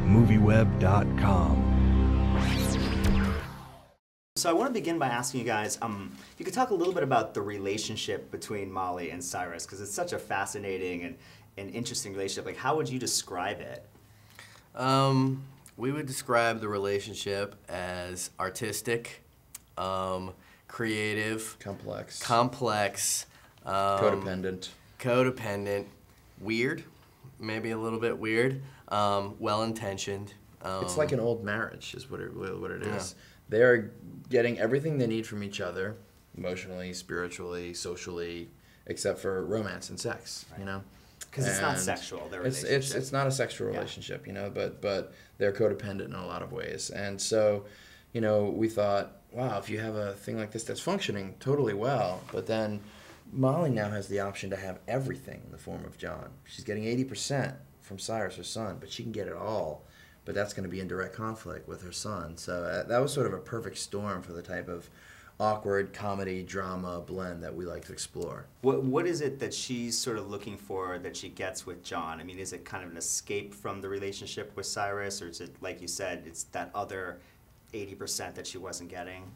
MovieWeb.com. So I want to begin by asking you guys, if you could talk a little bit about the relationship between Molly and Cyrus, because it's such a fascinating and interesting relationship. Like, how would you describe it? We would describe the relationship as artistic, creative, complex, codependent, weird, maybe a little bit weird, well-intentioned. It's like an old marriage is what it is. They're getting everything they need from each other, emotionally, spiritually, socially, except for romance and sex, you know? Because it's not sexual, their relationship. It's not a sexual relationship, you know, but they're codependent in a lot of ways. And so, you know, we thought, wow, if you have a thing like this that's functioning totally well, but then Molly now has the option to have everything in the form of John. She's getting 80% from Cyrus, her son, but she can get it all. But that's going to be in direct conflict with her son. So that was sort of a perfect storm for the type of awkward comedy drama blend that we like to explore. What is it that she's sort of looking for that she gets with John? I mean, is it kind of an escape from the relationship with Cyrus, or is it, like you said, it's that other 80% that she wasn't getting?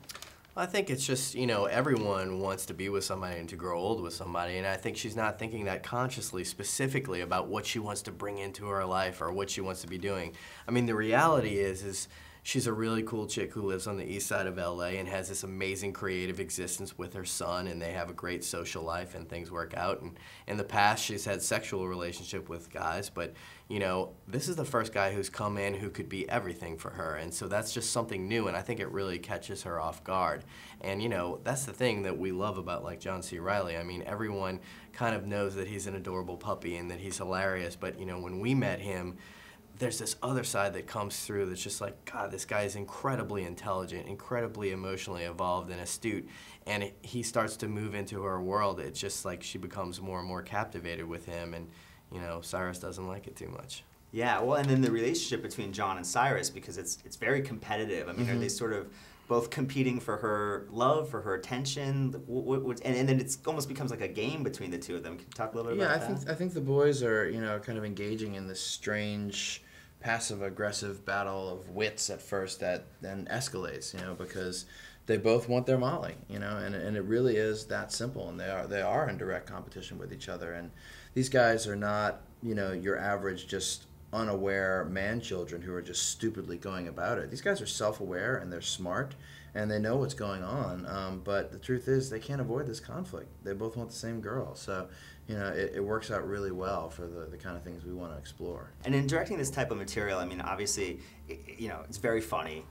I think it's just, you know, everyone wants to be with somebody and to grow old with somebody, and I think she's not thinking that consciously, specifically about what she wants to bring into her life or what she wants to be doing. I mean, the reality is she's a really cool chick who lives on the east side of LA and has this amazing creative existence with her son, and they have a great social life and things work out. And in the past, she's had sexual relationship with guys, but, you know, this is the first guy who's come in who could be everything for her, and so that's just something new, and I think it really catches her off guard. And, you know, that's the thing that we love about, like, John C. Reilly. I mean, everyone kind of knows that he's an adorable puppy and that he's hilarious, but, you know, when we met him, there's this other side that comes through that's just like, God, this guy is incredibly intelligent, incredibly emotionally evolved and astute, and he starts to move into her world. It's just like she becomes more and more captivated with him, and, you know, Cyrus doesn't like it too much. Yeah, well, and then the relationship between John and Cyrus, because it's very competitive. I mean, are they sort of both competing for her love, for her attention, and then it almost becomes like a game between the two of them? Can you talk a little bit about that? I think the boys are, you know, kind of engaging in this strange passive-aggressive battle of wits at first that then escalates, you know, because they both want their Molly, you know, and it really is that simple, and they are in direct competition with each other. And these guys are not, you know, your average just unaware man-children who are just stupidly going about it. These guys are self-aware, and they're smart, and they know what's going on, but the truth is they can't avoid this conflict. They both want the same girl, so, you know, it works out really well for the kind of things we want to explore. And in directing this type of material, I mean, obviously, you know, it's very funny,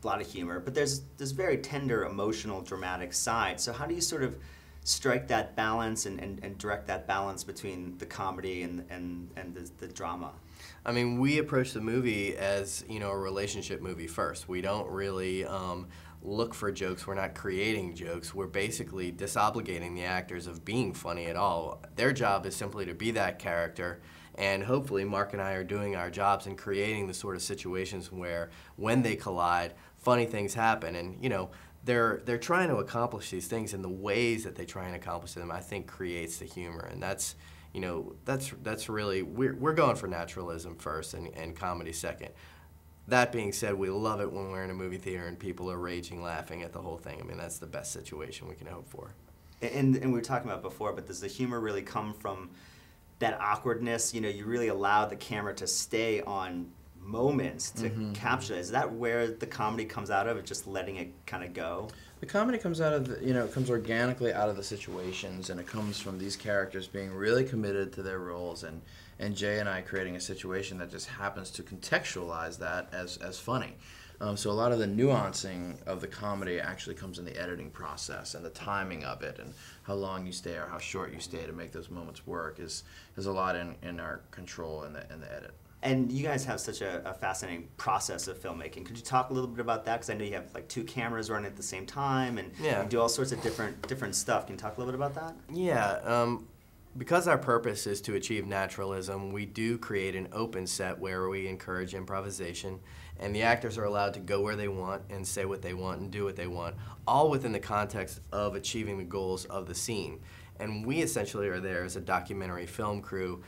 a lot of humor, but there's this very tender, emotional, dramatic side. So how do you sort of strike that balance and direct that balance between the comedy and the drama? I mean, we approach the movie as, you know, a relationship movie first. We don't really look for jokes. We're not creating jokes. We're basically disobligating the actors of being funny at all. Their job is simply to be that character, and hopefully Mark and I are doing our jobs in creating the sort of situations where, when they collide, funny things happen. And, you know, they're trying to accomplish these things, and the ways that they try and accomplish them, I think, creates the humor. And that's, you know, that's really, we're going for naturalism first and comedy second. That being said, we love it when we're in a movie theater and people are raging, laughing at the whole thing. I mean, that's the best situation we can hope for. And we were talking about before, but does the humor really come from that awkwardness? You know, you really allow the camera to stay on moments to capture it. Is that where the comedy comes out of, just letting it kind of go? The comedy comes out of, you know, it comes organically out of the situations, and it comes from these characters being really committed to their roles, and Jay and I creating a situation that just happens to contextualize that as funny. So a lot of the nuancing of the comedy actually comes in the editing process, and the timing of it, and how long you stay or how short you stay to make those moments work is a lot in our control in the edit. And you guys have such a fascinating process of filmmaking. Could you talk a little bit about that? Because I know you have like 2 cameras running at the same time, and you do all sorts of different stuff. Can you talk a little bit about that? Yeah. Because our purpose is to achieve naturalism, we do create an open set where we encourage improvisation, and the actors are allowed to go where they want and say what they want and do what they want, all within the context of achieving the goals of the scene. And we essentially are there as a documentary film crew,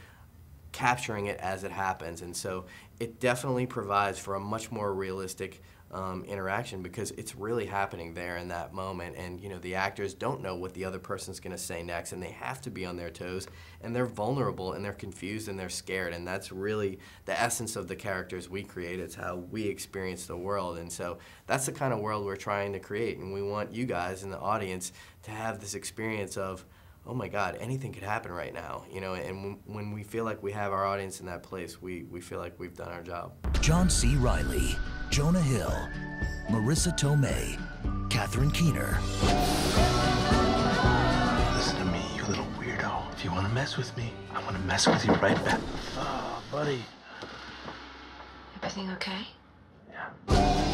capturing it as it happens. And so it definitely provides for a much more realistic interaction, because it's really happening there in that moment. And you know, the actors don't know what the other person's going to say next, and they have to be on their toes, and they're vulnerable, and they're confused, and they're scared. And that's really the essence of the characters we create. It's how we experience the world. And so that's the kind of world we're trying to create, and we want you guys in the audience to have this experience of, oh my God, anything could happen right now, you know. And when we feel like we have our audience in that place, we feel like we've done our job. John C. Reilly, Jonah Hill, Marissa Tomei, Catherine Keener. Listen to me, you little weirdo. If you want to mess with me, I'm going to mess with you right back. Oh, buddy. Everything okay? Yeah.